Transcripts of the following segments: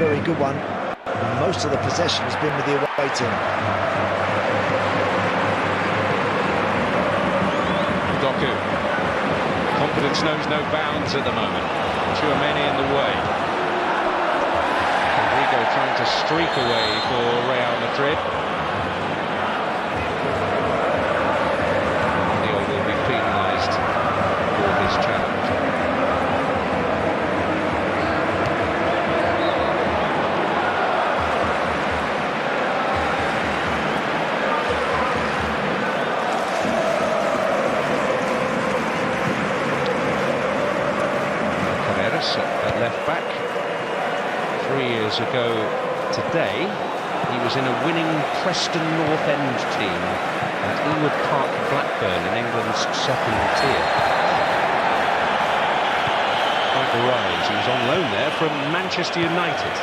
very good one. Most of the possession has been with the away team. Doku. Confidence knows no bounds at the moment. Tchouaméni in the way. Rodrigo trying to streak away for Real Madrid. Leo will be penalised for this challenge. At left back. 3 years ago today, he was in a winning Preston North End team at Ewood Park, Blackburn, in England's second tier. Quite the rise. He was on loan there from Manchester United.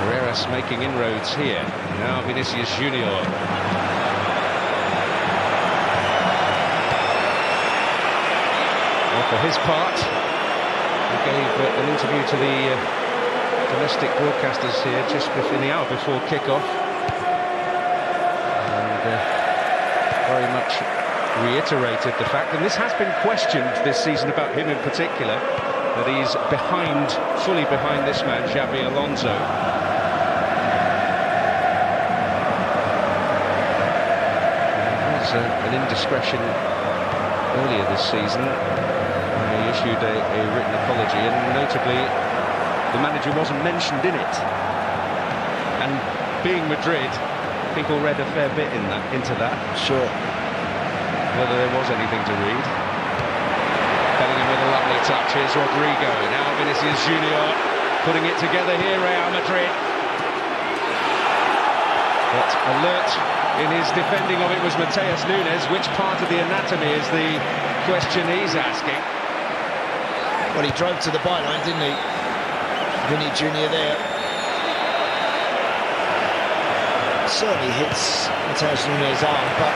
Carreras making inroads here. Now Vinicius Junior. For his part, he gave an interview to the domestic broadcasters here just in the hour before kick-off, and very much reiterated the fact, and this has been questioned this season about him in particular, that he's fully behind this man, Xabi Alonso. There was an indiscretion earlier this season. He issued a written apology, and notably the manager wasn't mentioned in it. And being Madrid, people read a fair bit into that. Sure. Whether there was anything to read. Bellingham with a lovely touch. Here's Rodrigo. Now Vinicius Junior putting it together here, Real Madrid. But alert in his defending of it was Mateus Nunes. Which part of the anatomy is the question he's asking? Well, he drove to the byline, didn't he? Vinny Junior there. Certainly hits Mateus Nunes' arm, but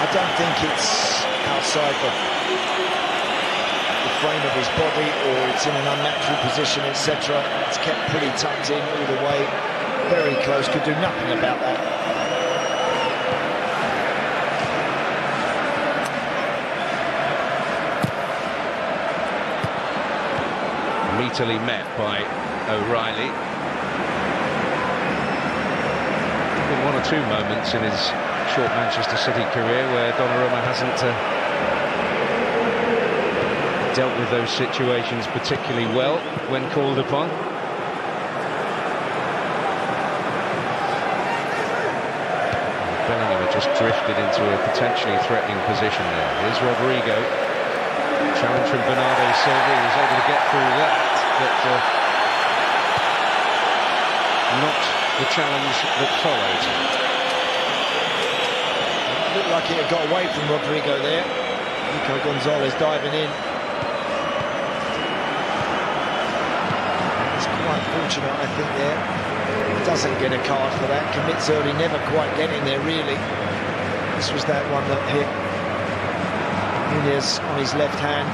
I don't think it's outside the frame of his body, or it's in an unnatural position, etc. It's kept pretty tucked in all the way. Very close, could do nothing about that. Neatly met by O'Reilly. Been one or two moments in his short Manchester City career where Donnarumma hasn't dealt with those situations particularly well when called upon. Bellingham had just drifted into a potentially threatening position there. Here's Rodrigo. Challenge from Bernardo Silva. He was able to get through that, but not the challenge that followed. Looked like it had got away from Rodrigo there. Nico Gonzalez diving in. It's quite fortunate, I think, there. Doesn't get a card for that. Commits early, never quite getting there, really. This was that one that hit Nunez on his left hand.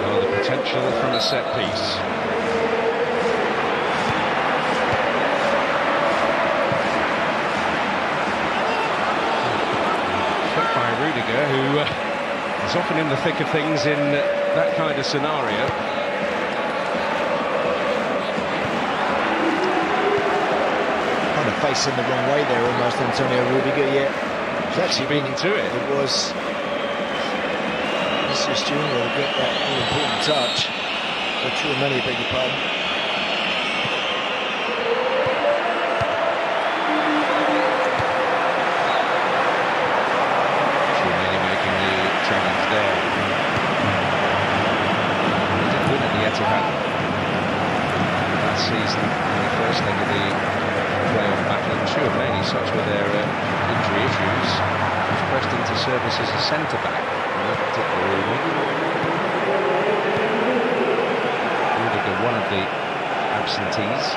Oh, the potential from a set piece. Shot by Rudiger, who is often in the thick of things in that kind of scenario. Kind of facing the wrong way there, almost, Antonio Rudiger. Yeah, he's actually beaten to it. It was Vinicius Junior will get that all-important touch. Or Tchouaméni, beg your pardon. Tchouaméni making the challenge there. He did win at the Etihad that season in the first leg of the playoff battle. And Tchouaméni, such were their injury issues, was pressed into service as a centre-back in that particular evening. absentees.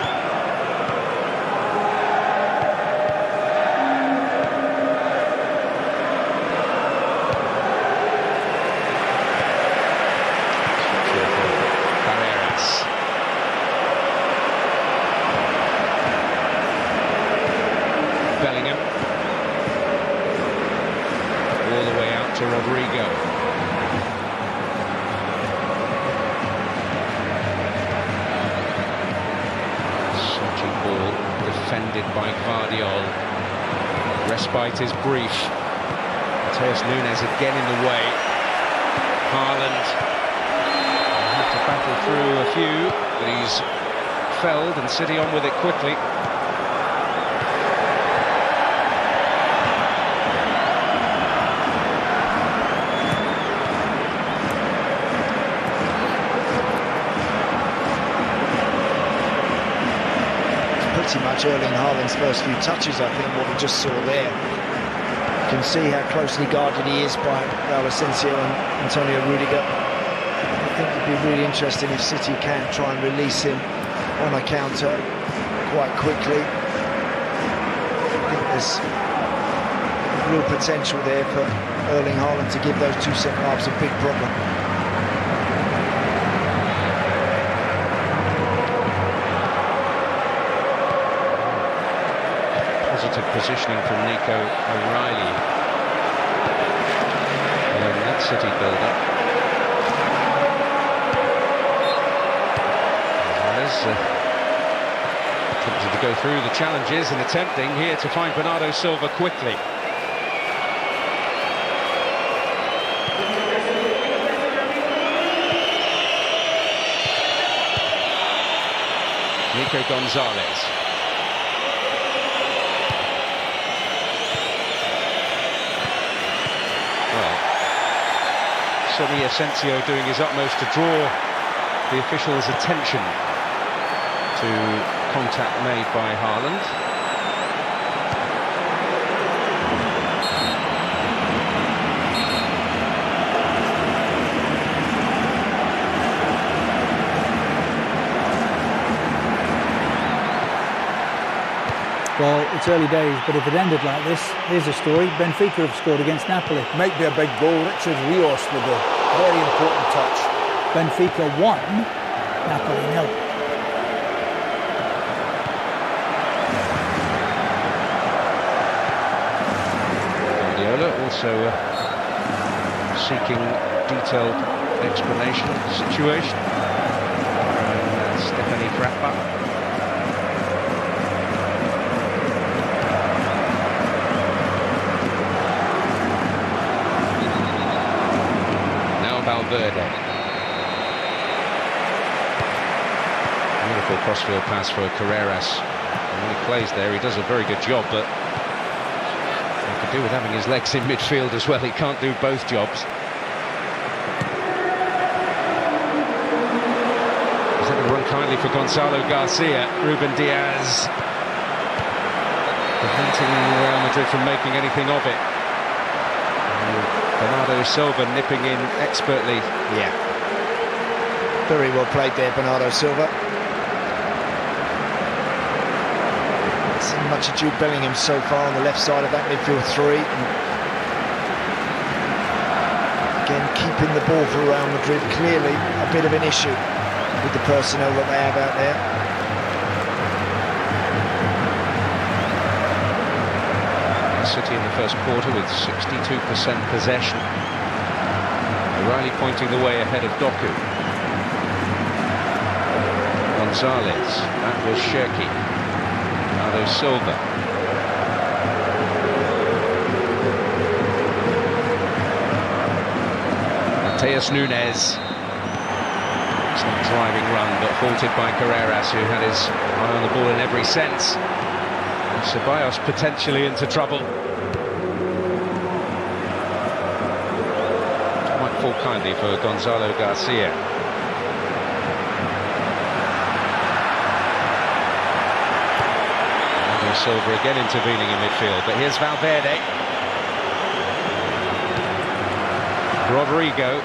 Bellingham. All the way out to Rodrigo. Searching ball defended by Guardiol. Respite is brief. Mateus Nunes again in the way. Haaland will have to battle through a few, but he's felled and City on with it quickly. Pretty much Erling Haaland's first few touches, I think, what we just saw there. You can see how closely guarded he is by Raul Asensio and Antonio Rudiger. I think it'd be really interesting if City can try and release him on a counter quite quickly. I think there's real potential there for Erling Haaland to give those two centre-halves a big problem. Positive positioning from Nico O'Reilly. That City build-up. Attempting to go through the challenges and attempting here to find Bernardo Silva quickly. Nico Gonzalez. Certainly Asensio doing his utmost to draw the officials' attention to contact made by Haaland. Well, it's early days, but if it ended like this, here's a story. Benfica have scored against Napoli. Might be a big goal. Richard Rios with a very important touch. Benfica 1, Napoli 0. Guardiola also seeking detailed explanation of the situation. Stephanie Frappa. Valverde. Beautiful crossfield pass for Carreras. And when he plays there, he does a very good job, but he could do with having his legs in midfield as well. He can't do both jobs. He's having to run kindly for Gonzalo Garcia. Ruben Diaz preventing Real Madrid from making anything of it. Bernardo Silva nipping in expertly. Yeah. Very well played there, Bernardo Silva. Not seen much of Jude Bellingham so far on the left side of that midfield three. Again, keeping the ball for Real Madrid, clearly a bit of an issue with the personnel that they have out there. City in the first quarter with 62% possession. O'Reilly pointing the way ahead of Doku. Gonzalez, that was Cherki. Bernardo Silva. Mateus Nunes. Excellent driving run, but halted by Carreras, who had his eye on the ball in every sense. Ceballos potentially into trouble. Might fall kindly for Gonzalo Garcia. Bernardo Silva again intervening in midfield, but here's Valverde. Rodrigo.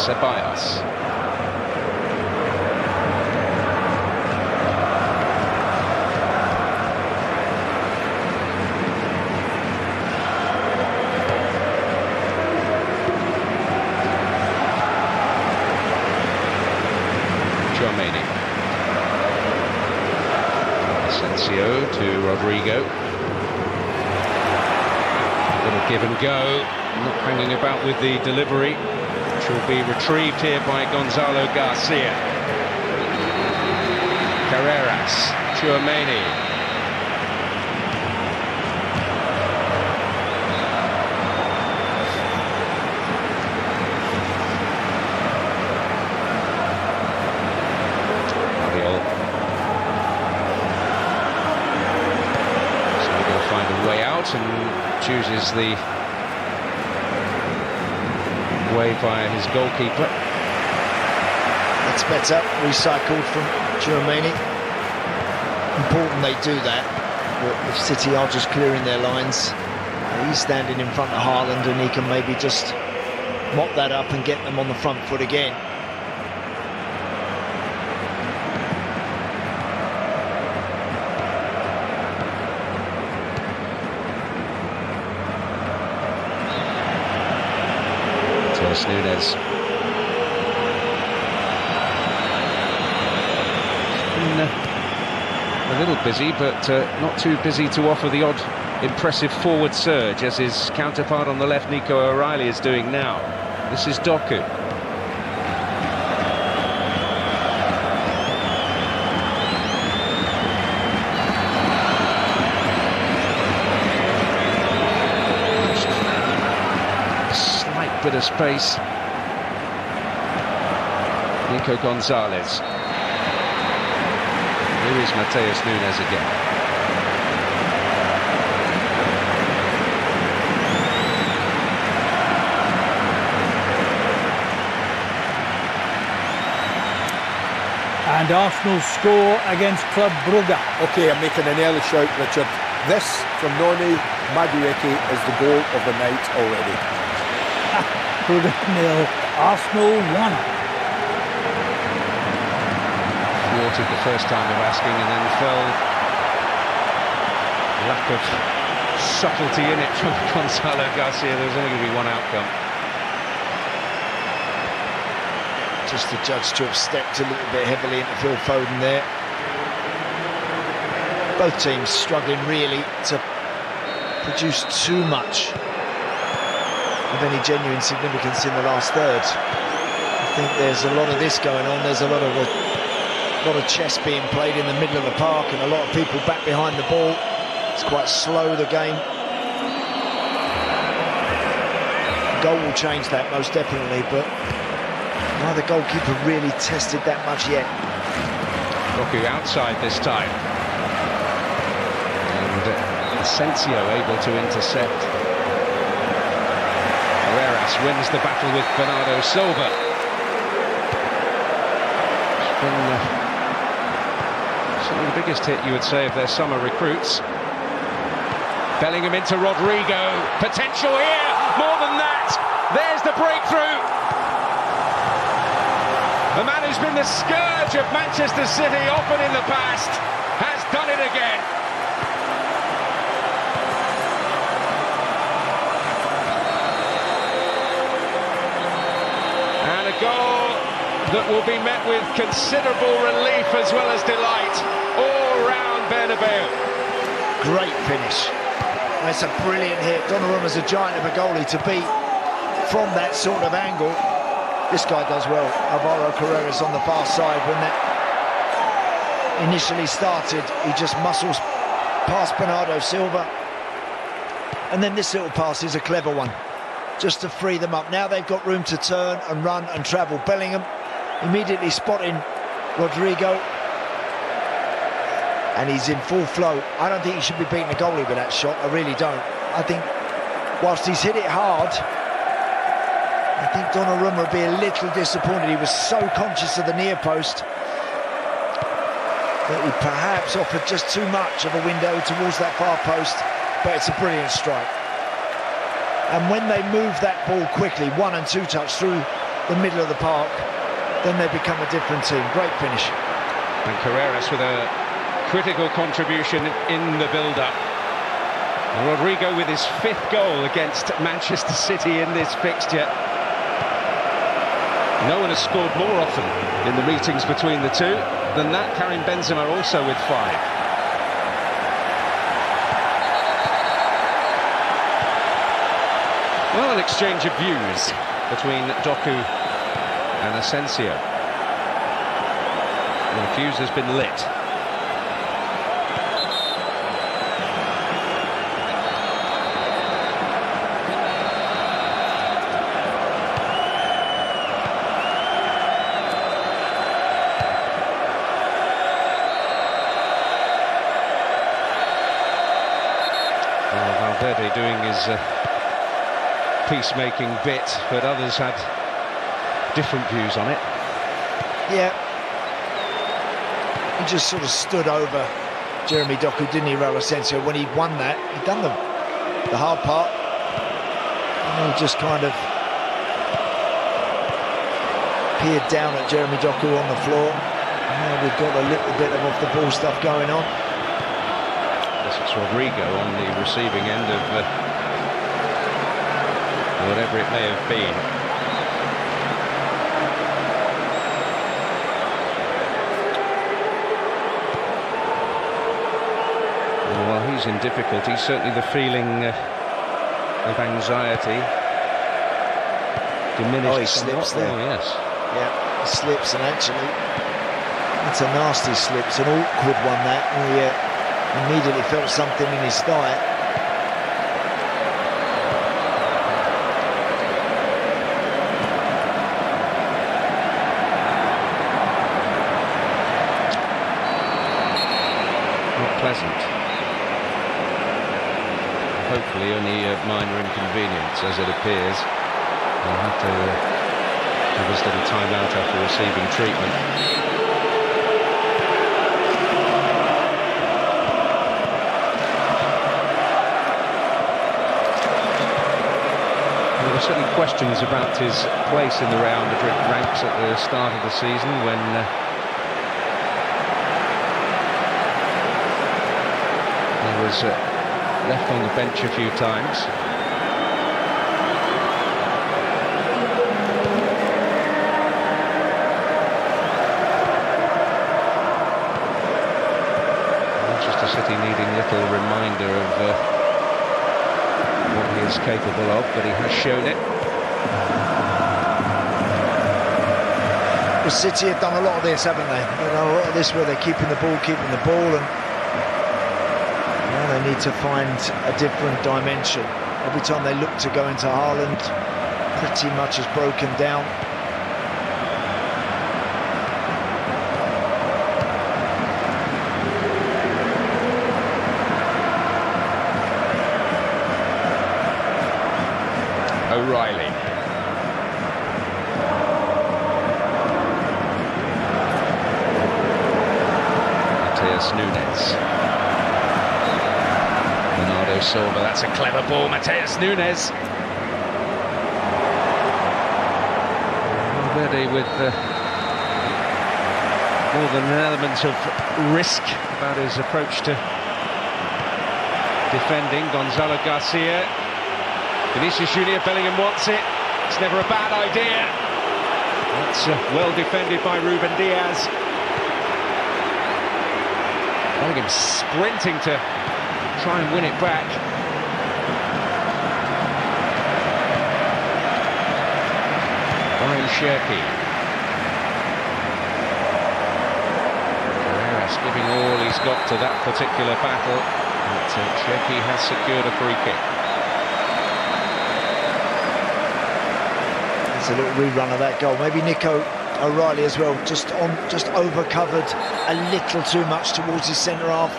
Ceballos. To Rodrigo. A little give and go, not hanging about with the delivery, which will be retrieved here by Gonzalo Garcia. Carreras, Tchouaméni. And chooses the way via his goalkeeper. That's better, recycled from Tchouaméni. Important they do that. But if City are just clearing their lines, he's standing in front of Haaland and he can maybe just mop that up and get them on the front foot again. Nunes. Been a little busy, but not too busy to offer the odd impressive forward surge, as his counterpart on the left, Nico O'Reilly, is doing now. This is Doku. Bit of space. Nico Gonzalez. Here is Matheus Nunes again. And Arsenal score against Club Brugge. OK, I'm making an early shout, Richard. This, from Noni Madueke, is the goal of the night already. Brugge 0, Arsenal 1. Thwarted the first time of asking and then fell. Lack of subtlety in it from Gonzalo Garcia. There's only going to be one outcome. Just the judge to have stepped a little bit heavily into Phil Foden there. Both teams struggling really to produce too much of any genuine significance in the last third. I think there's a lot of this going on. There's a lot of chess being played in the middle of the park and a lot of people back behind the ball. It's quite slow, the game. The goal will change that most definitely, but neither goalkeeper really tested that much yet. Doku outside this time. And Asensio able to intercept. Wins the battle with Bernardo Silva. It's been certainly the biggest hit, you would say, of their summer recruits. Bellingham into Rodrigo. Potential here. More than that. There's the breakthrough. The man who's been the scourge of Manchester City often in the past has done it again. Goal that will be met with considerable relief as well as delight all round Bernabeu. Great finish. That's a brilliant hit. Donnarumma's a giant of a goalie to beat from that sort of angle. This guy does well. Alvaro Carreras on the far side. When that initially started, he just muscles past Bernardo Silva. And then this little pass is a clever one, just to free them up. Now they've got room to turn and run and travel. Bellingham immediately spotting Rodrigo, and he's in full flow. I don't think he should be beating the goalie with that shot. I really don't. I think whilst he's hit it hard, I think Donnarumma would be a little disappointed. He was so conscious of the near post that he perhaps offered just too much of a window towards that far post, but it's a brilliant strike. And when they move that ball quickly, 1 and 2 touch through the middle of the park, then they become a different team. Great finish. And Carreras with a critical contribution in the build-up. Rodrigo with his 5th goal against Manchester City in this fixture. No one has scored more often in the meetings between the two than that. Karim Benzema also with 5. Well, an exchange of views between Doku and Asensio. The fuse has been lit. Valverde doing his peacemaking bit, but others had different views on it. Yeah. He just sort of stood over Jeremy Doku, didn't he, Raul Asensio? When he'd won that, he'd done the hard part. And he just kind of peered down at Jeremy Doku on the floor. And now we've got a little bit of off-the-ball stuff going on. It's Rodrigo on the receiving end of whatever it may have been. Well, he's in difficulty. Certainly the feeling of anxiety diminished. Oh, he slips there. Oh, yes. Yeah, he slips, and actually, it's a nasty slip. It's an awkward one, that. He immediately felt something in his thigh. Not pleasant. Hopefully only a minor inconvenience, as it appears. He'll have to have his little time out after receiving treatment. Certainly questions about his place in the Real Madrid ranks at the start of the season, when he was left on the bench a few times. Manchester City needing little reminder of what he is capable of, but he has shown it. Well, City have done a lot of this, haven't they? They've done a lot of this where they're keeping the ball, and now they need to find a different dimension. Every time they look to go into Haaland, pretty much is broken down. O'Reilly. Mateus Nunes. Bernardo Silva, that's a clever ball. Mateus Nunes. Valverde with more than an element of risk about his approach to defending. Gonzalo Garcia. Vinicius Junior, Bellingham wants it. It's never a bad idea. That's well defended by Ruben Diaz. Bellingham sprinting to try and win it back. Ryan Cherki. Carreras giving all he's got to that particular battle. But Cherki has secured a free kick. A little rerun of that goal. Maybe Nico O'Reilly as well, just over covered a little too much towards his centre half.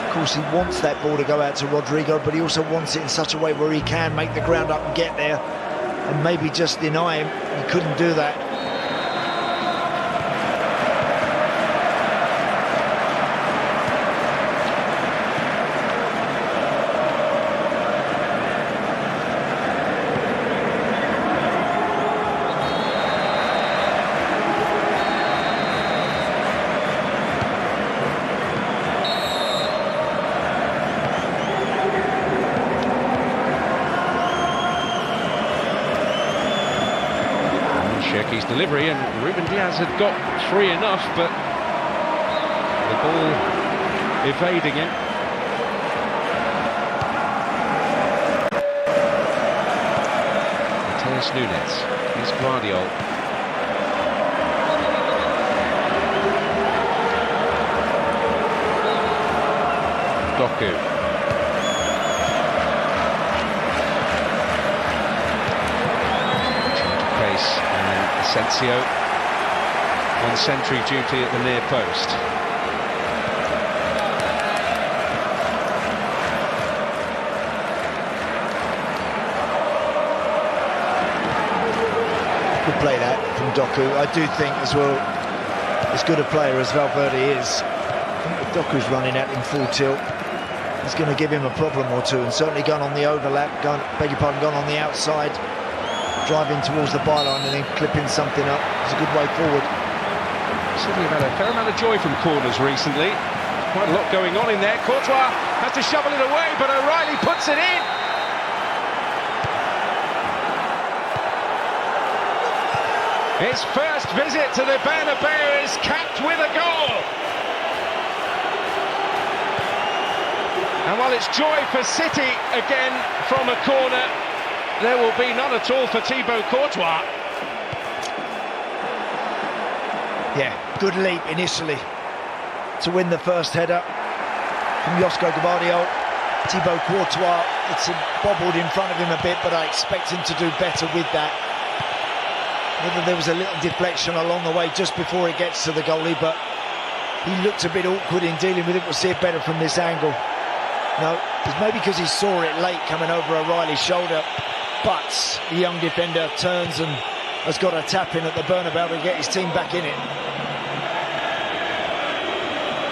Of course, he wants that ball to go out to Rodrigo, but he also wants it in such a way where he can make the ground up and get there, and maybe just deny him. He couldn't do that. Cherki's delivery, and Ruben Diaz had got free enough, but the ball evading him. Mateus Nunes, here's Guardiol. Doku. Pace and Asensio on sentry duty at the near post. Good play that from Doku. I do think as well, as good a player as Valverde is, I think if Doku's running at him full tilt, he's going to give him a problem or two, and certainly gone on the overlap, gone on the outside, driving towards the byline and then clipping something up. It's a good way forward. City have had a fair amount of joy from corners recently. Quite a lot going on in there. Courtois has to shovel it away, but O'Reilly puts it in. His first visit to the Bernabeu is capped with a goal. And while it's joy for City again from a corner, there will be none at all for Thibaut Courtois. Yeah, good leap initially to win the first header from Josko Gvardiol. Thibaut Courtois, it's bobbled in front of him a bit, but I expect him to do better with that. Whether there was a little deflection along the way just before it gets to the goalie, but he looked a bit awkward in dealing with it. We'll see it better from this angle. No, it's maybe because he saw it late coming over O'Reilly's shoulder, but the young defender turns and has got a tap in at the Bernabeu to get his team back in it.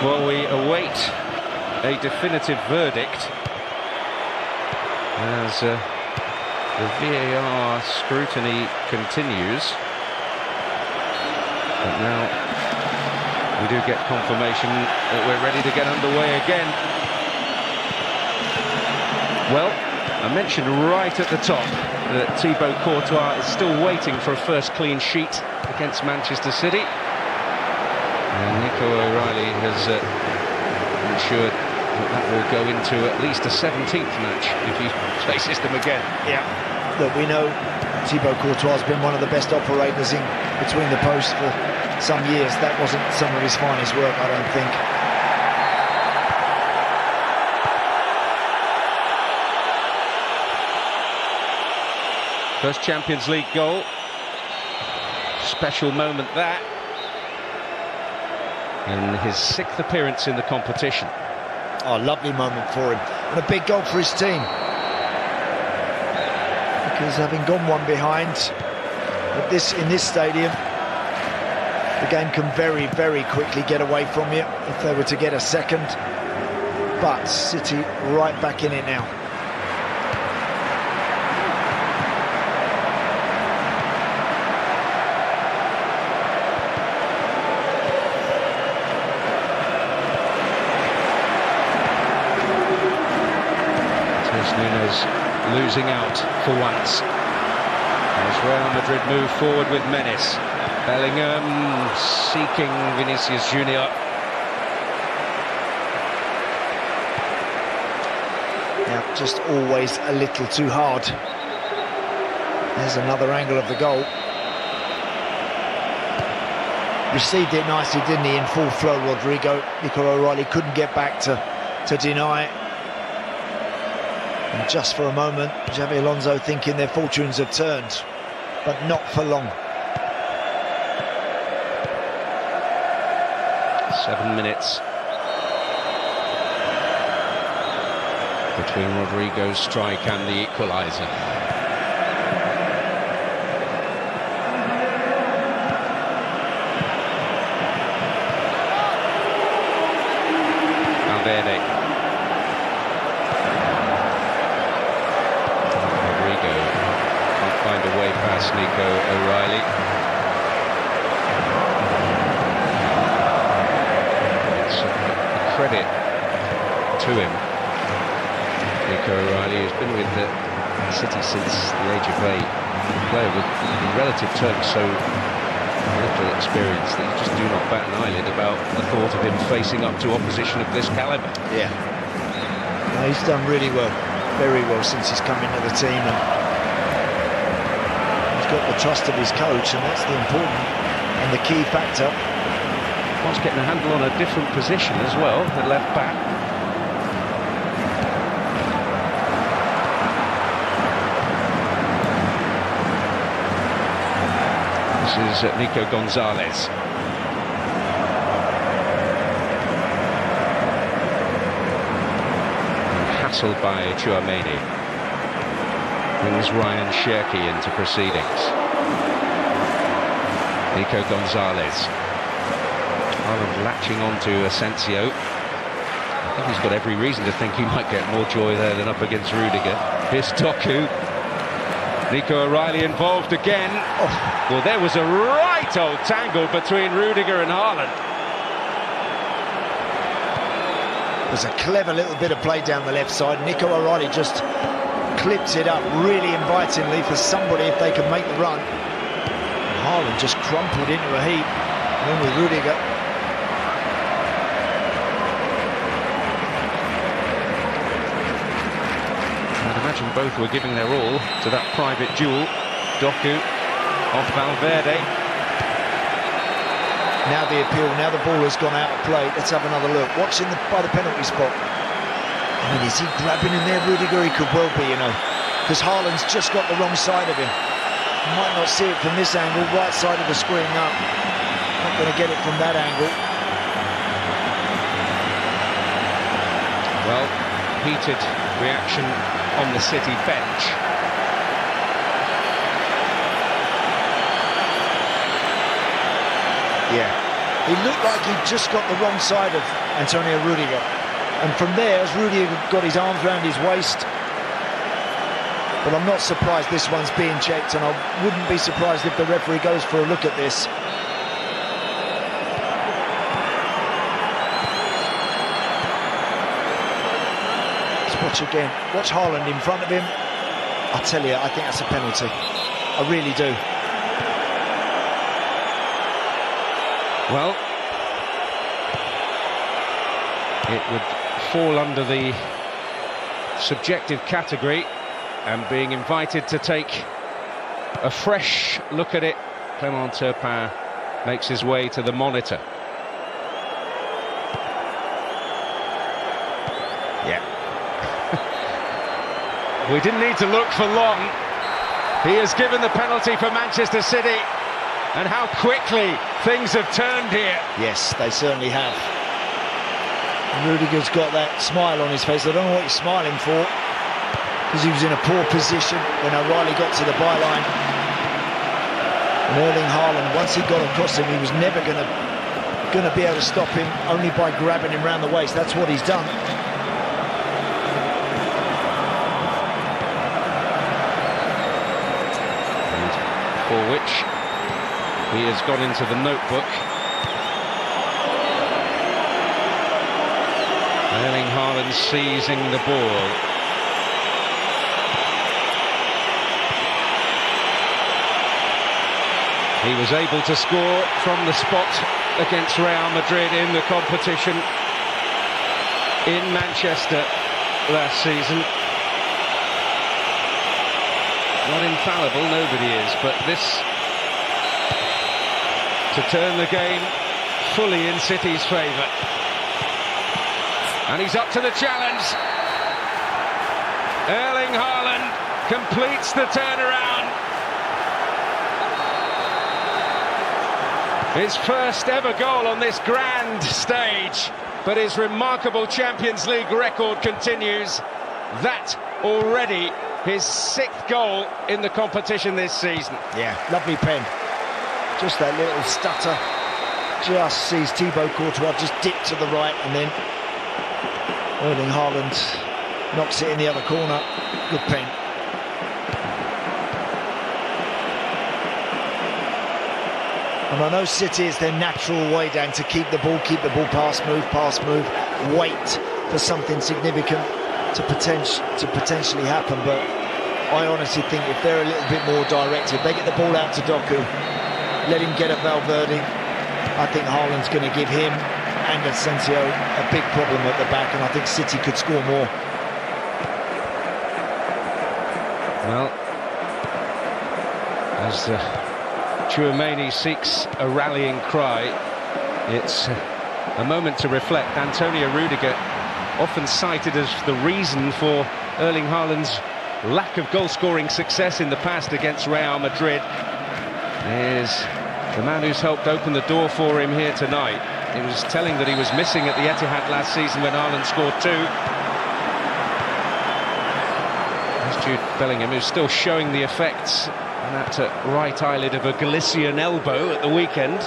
Well, we await a definitive verdict as the VAR scrutiny continues. But now we do get confirmation that we're ready to get underway again. Well, I mentioned right at the top that Thibaut Courtois is still waiting for a first clean sheet against Manchester City. And Nico O'Reilly has ensured that will go into at least a 17th match if he faces them again. Yeah, look, we know Thibaut Courtois has been one of the best operators in between the posts for some years. That wasn't some of his finest work, I don't think. First Champions League goal. Special moment that. And his 6th appearance in the competition. Oh, lovely moment for him. And a big goal for his team. Because having gone one behind in this stadium, the game can very, very quickly get away from you if they were to get a second. But City right back in it now. Nunes losing out for once. As Real Madrid move forward with menace. Bellingham seeking Vinicius Junior. Yeah, just always a little too hard. There's another angle of the goal. Received it nicely, didn't he, in full flow, Rodrigo. Nico O'Reilly couldn't get back to deny it. And just for a moment, Xabi Alonso thinking their fortunes have turned, but not for long. 7 minutes between Rodrigo's strike and the equaliser. Valverde. Find a way past Nico O'Reilly. It's a credit to him. Nico O'Reilly has been with the City since the age of 8. player with, in relative terms, so little experience that you just do not bat an eyelid about the thought of him facing up to opposition of this calibre. Yeah. No, he's done really well, very well since he's come into the team, and he's got the trust of his coach, and that's the important and the key factor. Whilst getting a handle on a different position as well, the left back. This is Nico Gonzalez. Hassled by Chouameni. Brings Ryan Cherki into proceedings. Nico Gonzalez. Haaland latching on to Asensio. I think he's got every reason to think he might get more joy there than up against Rudiger. Here's Doku. Nico O'Reilly involved again. Oh, well, there was a right old tangle between Rudiger and Haaland. There's a clever little bit of play down the left side. Nico O'Reilly just clips it up really invitingly for somebody if they could make the run. Haaland just crumpled into a heap. And then with Rudiger. I'd imagine both were giving their all to that private duel. Doku off Valverde. Now the appeal, now the ball has gone out of play. Let's have another look. Watching by the penalty spot. I mean, is he grabbing in there, Rudiger? He could well be, you know, because Haaland's just got the wrong side of him. You might not see it from this angle, right side of the screen. No, not going to get it from that angle. Well, heated reaction on the City bench. Yeah, he looked like he just got the wrong side of Antonio Rudiger. And from there, as Rudiger got his arms around his waist, but I'm not surprised this one's being checked, and I wouldn't be surprised if the referee goes for a look at this. Let's watch again. Watch Haaland in front of him. I tell you, I think that's a penalty. I really do. Well, it would fall under the subjective category, and being invited to take a fresh look at it, Clément Turpin makes his way to the monitor. Yeah. We didn't need to look for long. He has given the penalty for Manchester City, and how quickly things have turned here. Yes, they certainly have. And Rudiger's got that smile on his face. I don't know what he's smiling for, because he was in a poor position when O'Reilly got to the byline. And Erling Haaland, once he got across him, he was never going to be able to stop him, only by grabbing him round the waist. That's what he's done. And for which he has gone into the notebook. Erling Haaland seizing the ball. He was able to score from the spot against Real Madrid in the competition in Manchester last season. Not infallible, nobody is, but this to turn the game fully in City's favour. And he's up to the challenge. Erling Haaland completes the turnaround. His first ever goal on this grand stage, but his remarkable Champions League record continues. That already his 6th goal in the competition this season. Yeah, lovely pen. Just that little stutter. Just sees Thibaut Courtois just dip to the right, and then Erling Haaland knocks it in the other corner. Good pen. And I know City is their natural way down to keep the ball, pass, move, wait for something significant to potentially happen. But I honestly think if they're a little bit more directed, they get the ball out to Doku, let him get at Valverde, I think Haaland's going to give him and Asensio a big problem at the back, and I think City could score more. Well, as Tchouaméni seeks a rallying cry, it's a moment to reflect. Antonio Rudiger, often cited as the reason for Erling Haaland's lack of goal-scoring success in the past against Real Madrid, is the man who's helped open the door for him here tonight. It was telling that he was missing at the Etihad last season when Haaland scored 2. There's Jude Bellingham, who's still showing the effects on that right eyelid of a Galician elbow at the weekend.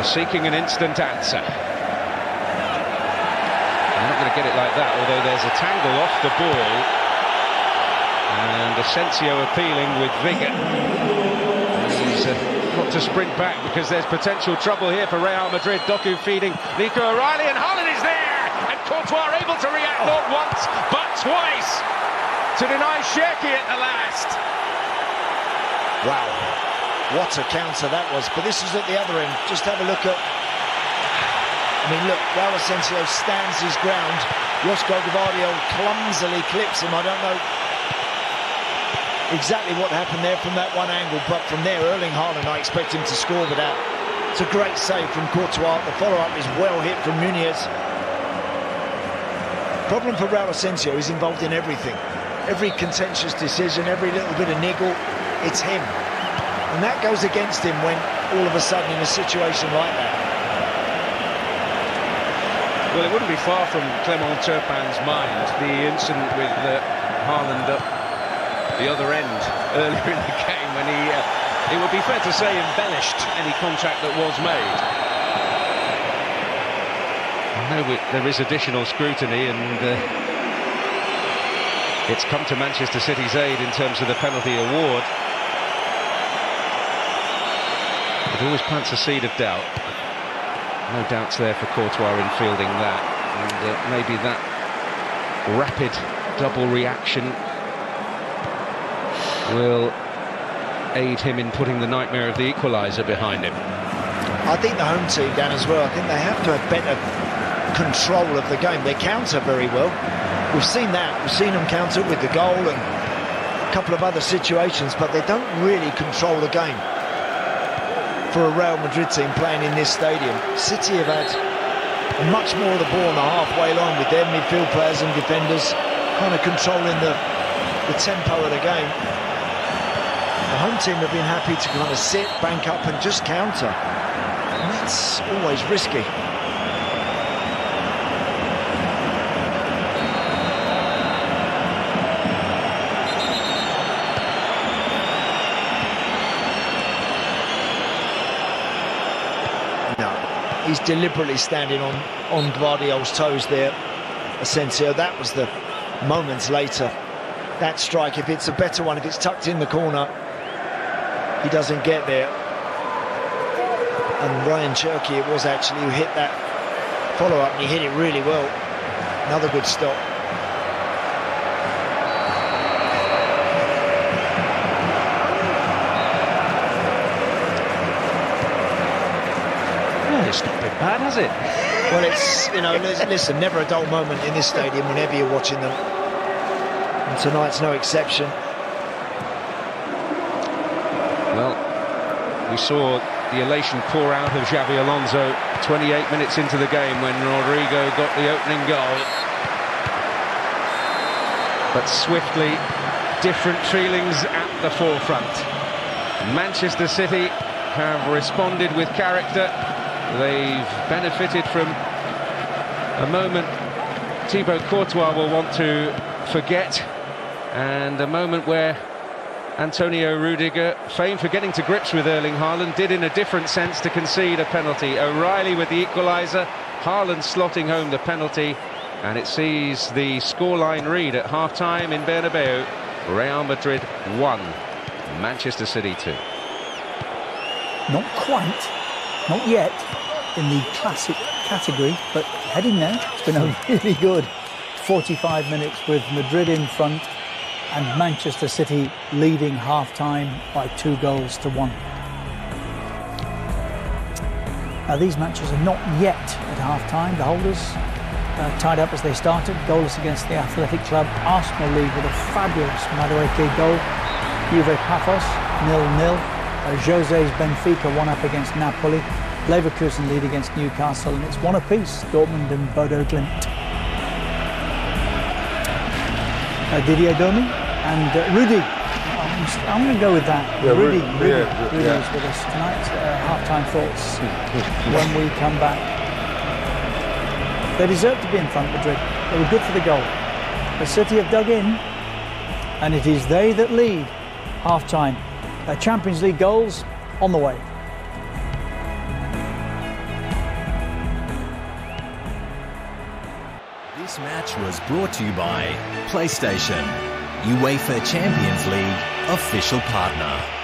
Seeking an instant answer. I'm not going to get it like that, although there's a tangle off the ball. And Asensio appealing with vigour. He's got to sprint back because there's potential trouble here for Real Madrid. Doku feeding Nico O'Reilly, and Haaland is there! And Courtois able to react not once, but twice to deny Cherki at the last. Wow. What a counter that was, but this was at the other end. Just have a look at... I mean, look, Raul Asensio stands his ground. Josko Gvardiol clumsily clips him. I don't know exactly what happened there from that one angle, but from there, Erling Haaland, I expect him to score with that. It's a great save from Courtois. The follow-up is well hit from Nunez. Problem for Raul Asensio is involved in everything. Every contentious decision, every little bit of niggle, it's him. And that goes against him when all of a sudden in a situation like that. Well, it wouldn't be far from Clement Turpin's mind, the incident with Haaland up the other end earlier in the game when he, it would be fair to say, embellished any contact that was made. I know there is additional scrutiny, and it's come to Manchester City's aid in terms of the penalty award. It always plants a seed of doubt. No doubts there for Courtois in fielding that, and maybe that rapid double reaction will aid him in putting the nightmare of the equaliser behind him. I think the home team, Dan, as well, I think they have to have better control of the game. They counter very well. We've seen that. We've seen them counter with the goal and a couple of other situations, but they don't really control the game. For a Real Madrid team playing in this stadium, City have had much more of the ball on the halfway line with their midfield players and defenders kind of controlling the tempo of the game. The home team have been happy to kind of sit, bank up and just counter. And that's always risky. He's deliberately standing on Gvardiol's toes there, Asensio. That was the moments later. That strike, if it's a better one, if it's tucked in the corner, he doesn't get there. And Ryan Cherki, it was actually, who hit that follow-up, and he hit it really well. Another good stop. It's not been bad, has it? Well, it's, you know, listen, never a dull moment in this stadium whenever you're watching them. And tonight's no exception. Well, we saw the elation pour out of Xabi Alonso 28 minutes into the game when Rodrigo got the opening goal. But swiftly, different feelings at the forefront. Manchester City have responded with character. They've benefited from a moment Thibaut Courtois will want to forget, and a moment where Antonio Rudiger, famed for getting to grips with Erling Haaland, did in a different sense to concede a penalty. O'Reilly with the equaliser, Haaland slotting home the penalty, and it sees the scoreline read at half-time in Bernabeu, Real Madrid 1, Manchester City 2. Not quite, not yet, in the classic category, but heading there. It's been a really good 45 minutes with Madrid in front and Manchester City leading half-time by 2-1. Now, these matches are not yet at half-time. The holders tied up as they started, goalless against the Athletic Club. Arsenal lead with a fabulous Madueke goal. Juve Paphos 0-0. Jose's Benfica 1-up against Napoli. Leverkusen lead against Newcastle, and it's 1 apiece, Dortmund and Bodo Glimt. Didier Domi and Rudy. I'm going to go with that. Yeah, Rudy yeah, is with us tonight. Half-time thoughts when we come back. They deserve to be in front, Madrid. They were good for the goal. The City have dug in, and it is they that lead half-time. Champions League goals on the way. This match was brought to you by PlayStation, UEFA Champions League official partner.